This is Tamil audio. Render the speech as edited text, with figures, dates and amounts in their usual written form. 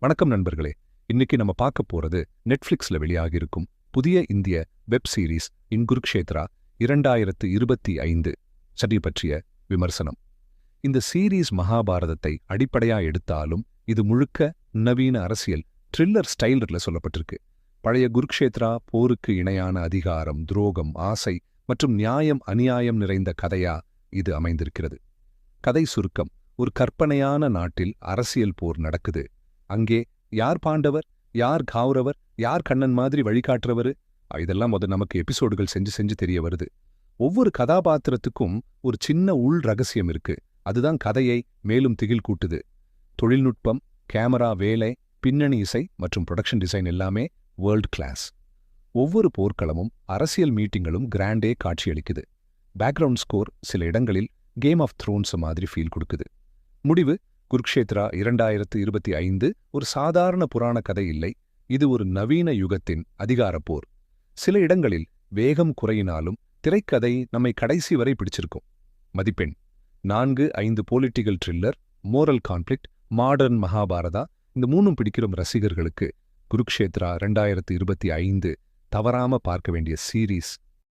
வணக்கம் நண்பர்களே. இன்னைக்கு நம்ம பார்க்க போறது நெட்ஃபிளிக்ஸ்ல வெளியாகியிருக்கும் புதிய இந்திய வெப் சீரிஸ் இன் குருக்ஷேத்ரா 2025 சரி பற்றிய விமர்சனம். இந்த சீரீஸ் மகாபாரதத்தை அடிப்படையா எடுத்தாலும் இது முழுக்க நவீன அரசியல் த்ரில்லர் ஸ்டைலர்ல சொல்லப்பட்டிருக்கு. பழைய குருக்ஷேத்ரா போருக்கு இணையான அதிகாரம், துரோகம், ஆசை மற்றும் நியாயம் அநியாயம் நிறைந்த கதையா இது அமைந்திருக்கிறது. கதை சுருக்கம்: ஒரு கற்பனையான நாட்டில் அரசியல் போர் நடக்குது. அங்கே யார் பாண்டவர், யார் கௌரவர், யார் கண்ணன் மாதிரி வழிகாட்டுறவரு, இதெல்லாம் நமக்கு எபிசோடுகள் செஞ்சு தெரிய வருது. ஒவ்வொரு கதாபாத்திரத்துக்கும் ஒரு சின்ன உள் ரகசியம் இருக்கு. அதுதான் கதையை மேலும் திகில் கூட்டுது. தொழில்நுட்பம், கேமரா வேலை, பின்னணி இசை மற்றும் ப்ரொடக்ஷன் டிசைன் எல்லாமே வேர்ல்ட் கிளாஸ். ஒவ்வொரு போர்க்களமும் அரசியல் மீட்டிங்களும் கிராண்டே காட்சியளிக்குது. பேக்ரவுண்ட் ஸ்கோர் சில இடங்களில் கேம் ஆஃப் த்ரோன்ஸ் மாதிரி ஃபீல் கொடுக்குது. முடிவு: குருக்ஷேத்ரா 2025 ஒரு சாதாரண புராண கதை இல்லை. இது ஒரு நவீன யுகத்தின் அதிகாரப் போர். சில இடங்களில் வேகம் குறையினாலும் திரைக்கதை நம்மை கடைசி வரை பிடிச்சிருக்கும். மதிப்பெண் 4-5. Political thriller, moral conflict, modern Mahabharata, இந்த மூணும் பிடிக்கிற ரசிகர்களுக்கு குருக்ஷேத்ரா 2025 தவறாம பார்க்க வேண்டிய சீரீஸ்.